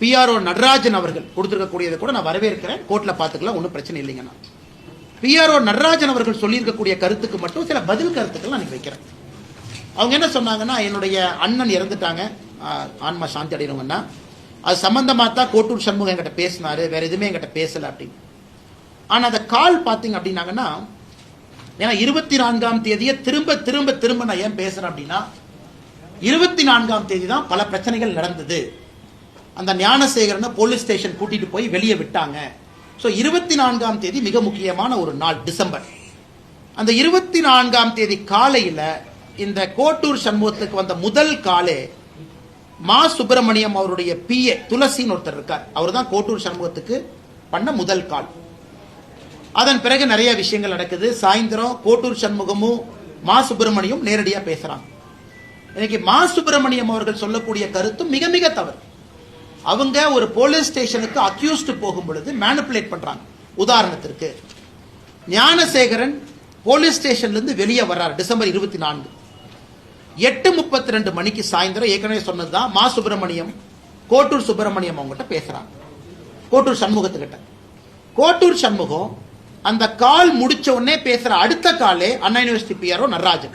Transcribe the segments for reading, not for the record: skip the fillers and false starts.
PRO Natarajan அவர்கள் கொடுத்திருக்கக்கூடியதை கூட நான் வரவேற்கிறேன். கோர்ட்ல பாத்துக்கலாம், ஒன்றும் பிரச்சனை இல்லைங்கண்ணா. பிஆர்ஓ நடராஜன் அவர்கள் சொல்லியிருக்கக்கூடிய கருத்துக்கு மட்டும் சில பதில் கருத்துக்கள் நான் வைக்கிறேன். அவங்க என்ன சொன்னாங்கன்னா, என்னுடைய அண்ணன் இறந்துட்டாங்க, ஆன்மா சாந்தி அடையணுங்கன்னா அது சம்பந்தமா தான் கோட்டூர் சண்முகம் என்கிட்ட பேசினாரு, வேற எதுவுமே என்கிட்ட பேசல அப்படின்னு. ஆனா அந்த கால் பாத்தீங்க அப்படின்னாங்கன்னா, ஏன்னா 24ஆம் தேதியை திரும்ப திரும்ப திரும்ப நான் ஏன் பேசுறேன் அப்படின்னா, 24ஆம் தேதி தான் பல பிரச்சனைகள் நடந்தது. அந்த ஞானசேகரனை போலீஸ் ஸ்டேஷன் கூட்டிட்டு போய் வெளியே விட்டாங்க. ஸோ 24ஆம் தேதி மிக முக்கியமான ஒரு நாள், டிசம்பர். அந்த 24ஆம் தேதி காலையில் இந்த கோட்டூர் சண்முகத்துக்கு வந்த முதல் காலே மா சுப்பிரமணியம் அவருடைய பிஏ துளசின்னு ஒருத்தர் இருக்கார், அவர் தான் கோட்டூர் சண்முகத்துக்கு பண்ண முதல் கால். அதன் பிறகு நிறைய விஷயங்கள் நடக்குது. சாயந்தரம் கோட்டூர் சண்முகமும் மா சுப்பிரமணியம் நேரடியாக பேசுறாங்க. இன்னைக்கு மா சுப்பிரமணியம் அவர்கள் சொல்லக்கூடிய கருத்து மிக மிக தவறு. அவங்க ஒரு போலீஸ் ஸ்டேஷனுக்கு அக்யூஸ்ட் போகும் பொழுது மேனிபுலேட் பண்றாங்க. உதாரணத்திற்கு ஞானசேகரன் போலீஸ் ஸ்டேஷன்ல இருந்து வெளியே வர்றார் டிசம்பர் 24. 8:32 மணிக்கு சாயந்தரம் ஏற்கனவே சொன்னதுதான் மா சுப்பிரமணியம் கோட்டூர் சுப்பிரமணியம் அவங்ககிட்ட பேசுறாங்க, கோட்டூர் சண்முகத்துக்கிட்ட. கோட்டூர் சண்முகம் அந்த கால் முடிச்ச உடனே பேசுற அடுத்த காலே அண்ணா யூனிவர்சிட்டி பிஆர்ஓ நடராஜன்.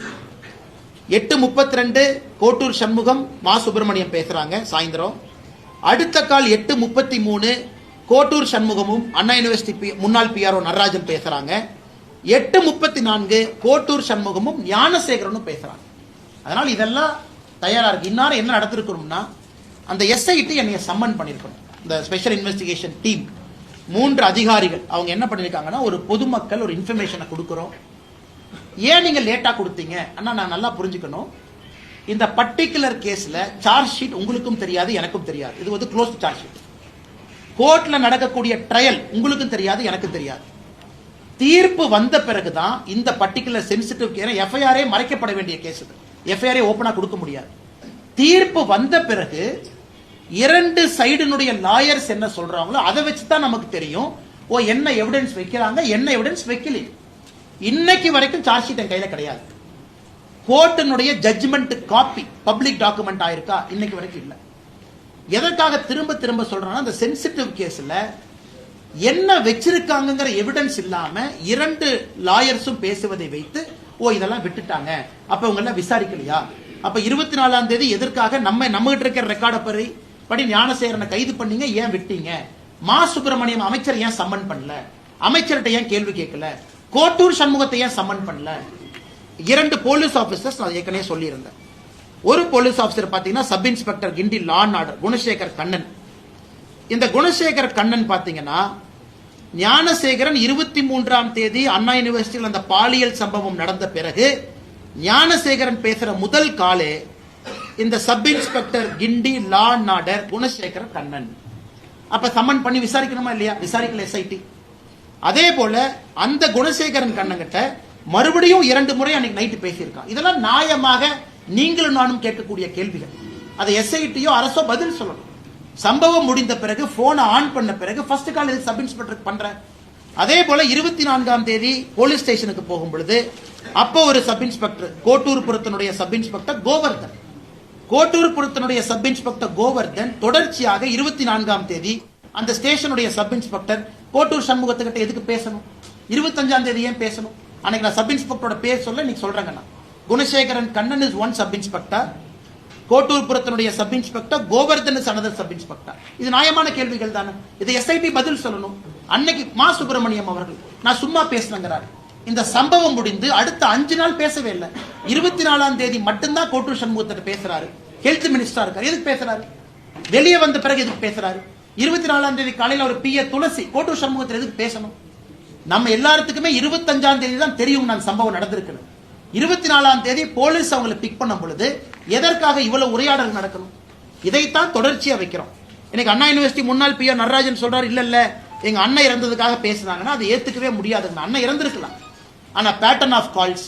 8:32 கோட்டூர் சண்முகம் மா சுப்பிரமணியம் பேசுறாங்க சாயந்தரம். அடுத்த கால் 8:33 கோட்டூர் சண்முகமும் அண்ணா யூனிவர்சிட்டி முன்னாள் பிஆர்ஓ நடராஜன் பேசுறாங்க. 8:34 கோட்டூர் சண்முகமும் ஞானசேகரனும் பேசுறாங்க. அதனால இதெல்லாம் தயாரா இருக்கு. இன்னாரும் என்ன நடத்திருக்கணும்னா, அந்த எஸ்ஐடி என்னைய சம்மன் பண்ணிருக்கணும். இந்த ஸ்பெஷல் இன்வெஸ்டிகேஷன் டீம் 3 அதிகாரிகள் அவங்க என்ன பண்ணிருக்காங்கன்னா, ஒரு பொதுமக்கள் ஒரு இன்ஃபர்மேஷனை கொடுக்கிறோம், ஏன் நீங்க லேட்டா கொடுத்தீங்க அண்ணா, நான் நல்லா புரிஞ்சுக்கணும். இந்த பர்டிகுலர் கேஸ்ல சார்ஜ் ஷீட் உங்களுக்கும் தெரியாது, எனக்கும் தெரியாது. இது வந்து க்ளோஸ் சார்ஜ் ஷீட். கோர்ட்ல நடக்கக்கூடிய ட்ரையல் உங்களுக்கும் தெரியாது, எனக்கும் தெரியாது. தீர்ப்பு வந்த பிறகுதான் இந்த பர்டிகுலர் சென்சிட்டிவ் கேஸ், எஃப்ஐஆரே மறைக்கப்பட வேண்டிய கேஸ், எஃப்ஐஆரே ஓபனா கொடுக்க முடியாது. தீர்ப்பு வந்த பிறகு 2 சைடுனுடைய லாயர்ஸ் என்ன சொல்றாங்களோ அதை வச்சுதான் நமக்கு தெரியும், ஓ என்ன எவிடன்ஸ் வைக்கிறாங்க, என்ன எவிடன்ஸ் வைக்கல. இன்னைக்கு வரைக்கும் சார்ஜ் ஷீட் என் கையில கிடையாது. கோர்ட்டினுடைய ஜட்ஜ்மெண்ட் காப்பி பப்ளிக் டாக்குமெண்ட் ஆயிருக்கா, இன்னைக்கு வரைக்கும் இல்ல. எதற்காக திரும்ப திரும்ப சொல்றேன்னா, அந்த சென்சிட்டிவ் கேஸ்ல என்ன வச்சிருக்காங்கிற எவிடன்ஸ் இல்லாம 2 லாயர்ஸும் பேசுவதை வைத்து, ஓ இதெல்லாம் விட்டுட்டாங்க, அப்ப இவங்க எல்லாம் விசாரிக்கலையா, அப்ப 24ஆம் தேதி எதற்காக நம்ம கிட்ட இருக்கிற ரெக்கார்டு படி ஞானசேகரனை கைது பண்ணீங்க, ஏன் விட்டீங்க, மா சுப்பிரமணியம் அமைச்சர் ஏன் சம்மன் பண்ணல, அமைச்சர்கிட்ட ஏன் கேள்வி கேட்கல, கோட்டூர் சண்முகத்தை ஏன் சம்மன் பண்ணல. 2 போலீஸ் ஆபீசர்ஸ் நான் ஏற்கனவே சொல்லி இருந்தேன். ஒரு போலீஸ் ஆபீசர் பாத்தீங்கன்னா sub inspector Guindy law and order Gunasekar Kannan. இந்த குணசேகர் கண்ணன் பாத்தீங்கன்னா, ஞானசேகரன் 23ஆம் தேதி அண்ணா யூனிவர்சிட்டியில் அந்த பாலியல் சம்பவம் நடந்த பிறகு ஞானசேகரன் பேசுற முதல் காலே இந்த sub inspector Guindy law and order Gunasekar Kannan. அப்ப சம்மன் பண்ணி விசாரிக்கணுமா இல்லையா, விசாரிக்கல எஸ்ஐடி. அதே போல அந்த குணசேகரன் கண்ணங்கிட்ட மறுபடியும் 2 முறை அன்னைக்கு நைட்டு பேசியிருக்கான். இதெல்லாம் நியாயமாக நீங்களும் நானும் கேட்கக்கூடிய கேள்விகள். அதை எஸ்ஐடியோ அரசோ பதில் சொல்லணும். சம்பவம் முடிந்த பிறகு போனை ஆன் பண்ண பிறகு ஃபர்ஸ்ட் கால் எது சப் இன்ஸ்பெக்டர் பண்ற. அதே போல 24ஆம் தேதி போலீஸ் ஸ்டேஷனுக்கு போகும் பொழுது அப்போ ஒரு சப் இன்ஸ்பெக்டர் கோட்டூர்புரத்தினுடைய சப் இன்ஸ்பெக்டர் கோவர்தன், கோட்டூர்புரத்தினுடைய சப் இன்ஸ்பெக்டர் கோவர்தன் தொடர்ச்சியாக 24ஆம் தேதி அந்த ஸ்டேஷனுடைய சப் இன்ஸ்பெக்டர் கோட்டூர் சண்முகத்துக்கிட்ட எதுக்கு பேசணும், 25ஆம் தேதி ஏன் பேசணும். அன்னைக்கு நான் சப் இன்ஸ்பெக்டரோட பேர் சொல்ல இன்னைக்கு சொல்றேங்க. Gunasekaran Kannan is one sub inspector, கோட்டூர்புரத்தினுடைய sub inspector Govardhan is another sub inspector. இது நியாயமான கேள்விகள் தானே, இதை எஸ்ஐடி பதில் சொல்லணும். அன்னைக்கு மா சுப்பிரமணியம் அவர்கள் நான் சும்மா பேசுறேங்கிறார். இந்த சம்பவம் முடிந்து அடுத்த 5 நாள் பேசவே இல்லை. 24ஆம் தேதி மட்டும்தான் கோட்டூர் சண்முகத்திட்ட பேசுறாரு. ஹெல்த் மினிஸ்டரா இருக்காரு, எதுக்கு பேசுறாரு, வெளியே வந்த பிறகு எதுக்கு பேசுறாரு. 24ஆம் தேதி காலையில் ஒரு பிஏ துளசி கோட்டூர் சண்முகத்தில் எதுக்கு பேசணும். நம்ம எல்லாத்துக்குமே 25ஆம் தேதி தான் தெரியும் நான் சம்பவம் நடந்திருக்கு. 24ஆம் தேதி போலீஸ் அவங்களை பிக் பண்ணும் பொழுது எதற்காக இவ்வளவு உரையாடல் நடக்கணும். இதைத்தான் தொடர்ச்சியா வைக்கிறோம். இன்னைக்கு அண்ணா யூனிவர்சிட்டி முன்னாள் பிஆர் நடராஜன் சொல்றாரு, இல்ல எங்க அண்ணன் இறந்ததுக்காக பேசுறாங்கன்னா அது ஏத்துக்கவே முடியாது. அண்ணன் இறந்திருக்கலாம், ஆனா பேட்டர்ன் ஆஃப் கால்ஸ்,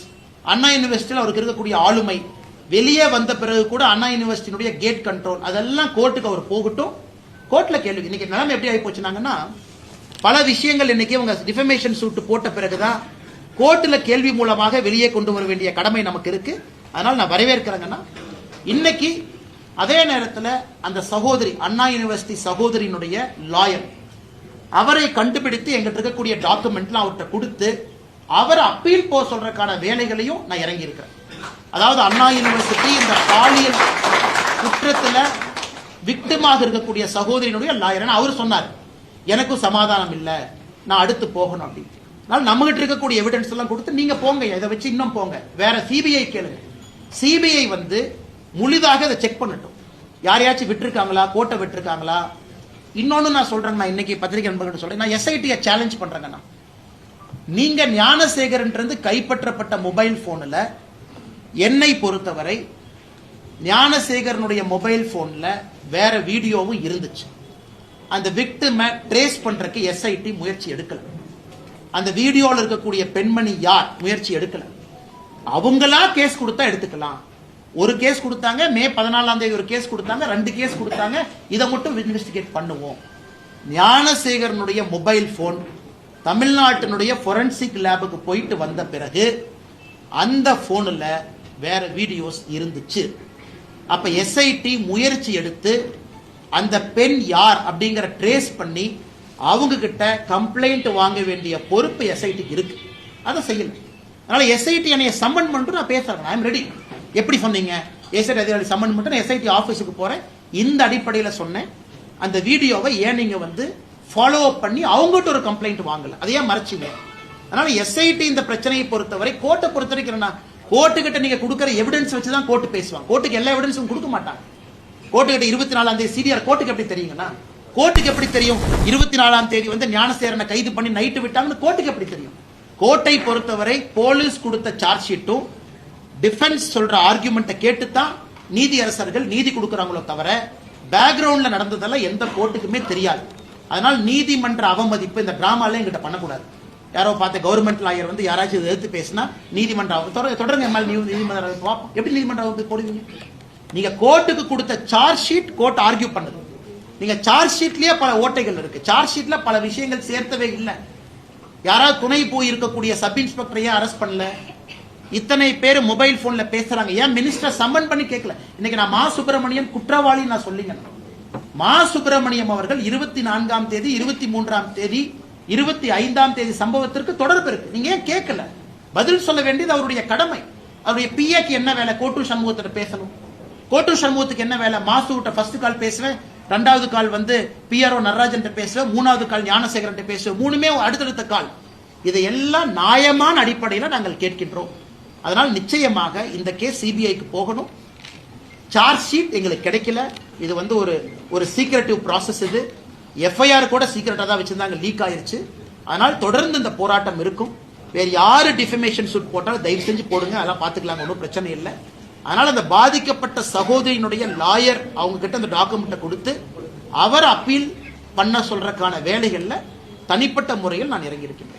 அண்ணா யூனிவர்சிட்டியில் அவருக்கு இருக்கக்கூடிய ஆளுமை, வெளியே வந்த பிறகு கூட அண்ணா யூனிவர்சிட்டியுடைய கேட் கண்ட்ரோல், அதெல்லாம் கோர்ட்டுக்கு அவர் போகட்டும். கோர்ட்ல கேள்வி. இன்னைக்கு நிலைமை எப்படி ஆகி போச்சுனாங்கன்னா, பல விஷயங்கள் இன்னைக்கு அவங்க டிஃபமேஷன் சூட் போட்ட பிறகுதான் கோர்ட்ல கேள்வி மூலமாக வெளியே கொண்டு வர வேண்டிய கடமை நமக்கு இருக்கு. அதனால நான் வரவேற்கிறேங்கன்னா, இன்னைக்கு அதே நேரத்தில் அந்த சகோதரி அண்ணா யூனிவர்சிட்டி சகோதரியினுடைய லாயர் அவரை கண்டுபிடித்து எங்கிட்ட இருக்கக்கூடிய டாக்குமெண்ட்லாம் அவர்கிட்ட கொடுத்து அவர் அப்பீல் போக சொல்றதுக்கான வேலைகளையும் நான் இறங்கி இருக்கிறேன். அதாவது அண்ணா யூனிவர்சிட்டி இந்த பாலியல் குற்றத்துல விக்டிமாக இருக்கக்கூடிய சகோதரியினுடைய லாயர் அவர் சொன்னார், எனக்கும் சமாதானம் இல்லை, நான் அடுத்து போகணும் அப்படின்னு. அதனால நம்ம கிட்ட இருக்கக்கூடிய எவிடன்ஸ் எல்லாம் கொடுத்து நீங்க போங்க, இதை வச்சு இன்னும் போங்க, வேற சிபிஐ கேளுங்க. சிபிஐ வந்து முழுதாக அதை செக் பண்ணட்டும், யாரையாச்சும் விட்டுருக்காங்களா, கோட்டை விட்டுருக்காங்களா. இன்னொன்னு நான் சொல்றேன், நான் இன்னைக்கு பத்திரிகை நண்பர்கள் சொல்றேன், நான் எஸ்ஐடியை சேலஞ்ச் பண்றேங்கண்ணா. நீங்க ஞானசேகரன் கைப்பற்றப்பட்ட மொபைல் போன்ல என்னை பொறுத்தவரை ஞானசேகரனுடைய மொபைல் போன்ல வேற வீடியோவும் இருந்துச்சு. அந்த விக்டிமை ட்ரேஸ் பண்றதுக்கு எஸ்ஐடி முயற்சி எடுக்கல. அந்த வீடியோல இருக்கக்கூடிய பெண்மணி யார் முயற்சி எடுக்கல. அவங்களா கேஸ் கொடுத்தா எடுத்துக்கலாம். ஒரு கேஸ் கொடுத்தாங்க, மே 14ஆம் தேதி ஒரு கேஸ் கொடுத்தாங்க, 2 கேஸ் கொடுத்தாங்க, இதை மட்டும் இன்வெஸ்டிகேட் பண்ணுவோம். ஞானசேகரனுடைய மொபைல் போன் தமிழ்நாட்டினுடைய ஃபொரன்சிக் லேபுக்கு போயிட்டு வந்த பிறகு அந்த போன்ல வேற வீடியோஸ் இருந்துச்சு. அப்ப எஸ்ஐடி முயற்சி எடுத்து அந்த பெண் யார் அப்படிங்கிற ட்ரேஸ் பண்ணி அவங்க கிட்ட கம்ப்ளைண்ட் வாங்க வேண்டிய பொறுப்பு எஸ்ஐடிக்கு இருக்கு. அதை செய்யல. அதனால எஸ்ஐடி என்னைய சம்மன் பண்ணிட்டு நான் பேசுறேன், ஐ எம் ரெடி. எப்படி சொன்னீங்க, எஸ்ஐடி அதிகாரி சம்மன் பண்ணிட்டு எஸ்ஐடி ஆபீஸுக்கு போறேன், இந்த அடிப்படையில் சொன்னேன். அந்த வீடியோவை ஏன் நீங்க வந்து ஃபாலோ அப் பண்ணி அவங்ககிட்ட ஒரு கம்ப்ளைண்ட் வாங்கல, அதையே மறைச்சிங்க. அதனால எஸ்ஐடி இந்த பிரச்சனையை பொறுத்தவரை கோர்ட்டை பொறுத்த வரைக்கும் கோர்ட்டு கிட்ட நீங்க கொடுக்கிற எவிடன்ஸ் வச்சு தான் கோர்ட்டு பேசுவாங்க. கோர்ட்டுக்கு எல்லா எவிடன்ஸும் கொடுக்க மாட்டாங்க. கோர்ட்டு கிட்ட 24ஆம் தேதி சிடிஆர் கோர்ட்டுக்கு எப்படி தெரியுங்கன்னா, கோர்ட்டுக்கு எப்படி தெரியும் 24ஆம் தேதி வந்து ஞானசேகரனை கைது பண்ணி நைட்டு விட்டாங்கன்னு கோர்ட்டுக்கு எப்படி தெரியும்? கோர்ட்டை பொறுத்தவரை போலீஸ் கொடுத்த சார்ஜ் ஷீட்டும் டிஃபென்ஸ் சொல்ற ஆர்குமெண்ட்டை கேட்டு தான் நீதியரசர்கள் நீதி கொடுக்கறாங்களோ தவிர பேக்ரவுண்ட்ல நடந்ததெல்லாம் எந்த கோர்ட்டுக்குமே தெரியாது. அதனால் நீதிமன்ற அவமதிப்பு இந்த டிராமால எங்கிட்ட பண்ணக்கூடாது. யாரோ பார்த்த கவர்மெண்ட் லாயர் வந்து யாராச்சும் எதிர்த்து பேசினா நீதிமன்ற தொடருங்க, நீதிமன்ற எப்படி நீதிமன்ற அவமதிப்பு போடுவீங்க? நீங்க கோர்ட்டுக்கு கொடுத்த சார்ஜ் ஷீட் கோர்ட் ஆர்கியூ பண்ணுது. நீங்க சார்ஜ் ஷீட்லயே பல ஓட்டைகள் இருக்கு, சார்ஜ் ஷீட்ல பல விஷயங்கள் சேர்த்தவே இல்லை. யாராவது துணை போய் இருக்கக்கூடிய சப் இன்ஸ்பெக்டரையே அரெஸ்ட் பண்ணல, இத்தனை பேர் மொபைல் போன்ல பேசுறாங்க, ஏன் மினிஸ்டர் சம்மன் பண்ணி கேட்கல? இன்னைக்கு நான் மா சுப்பிரமணியன் குற்றவாளி நான் சொல்லிங்க. மா சுப்பிரமணியம் அவர்கள் 24ஆம் தேதி 23ஆம் தேதி 25ஆம் தேதி சம்பவத்திற்கு தொடர்பு இருக்கு, நீங்க ஏன் கேட்கல? பதில் சொல்ல வேண்டியது அவருடைய கடமை. அவருடைய பிஏக்கு என்ன வேலை? கோட்டூர் சண்முகத்திட்ட பேசணும். கோட்டூர் சண்முகத்துக்கு என்ன வேலை? மாசுகிட்ட ஃபர்ஸ்ட் கால் பேசுவேன், 2வது கால் வந்து பிஆர்ஓ நடராஜன் பேசுவேன், 3வது கால் ஞானசேகரன் பேசுவேன், 3மே அடுத்தடுத்த கால். இதையெல்லாம் நியாயமான அடிப்படையில் நாங்கள் கேட்கின்றோம். அதனால் நிச்சயமாக இந்த கேஸ் சிபிஐக்கு போகணும். சார்ஜ் ஷீட் எங்களுக்கு கிடைக்கல, இது வந்து ஒரு சீக்ரெட்டிவ் ப்ராசஸ். இது எஃப்ஐஆர் கூட சீக்ரெட்டா தான் வச்சிருந்தாங்க, லீக் ஆயிருச்சு. அதனால் தொடர்ந்து இந்த போராட்டம் இருக்கும். வேற யாரு டிஃபமேஷன் சூட் போட்டாலும் தயவு செஞ்சு போடுங்க, அதெல்லாம் பார்த்துக்கலாம், ஒன்றும் பிரச்சனை இல்லை. அதனால அந்த பாதிக்கப்பட்ட சகோதரியினுடைய லாயர் அவங்க கிட்ட அந்த டாக்குமெண்ட்டை கொடுத்து அவர் அப்பீல் பண்ண சொல்றதுக்கான வேலைகள்ல தனிப்பட்ட முறையில் நான் இறங்கி இருக்கேன்.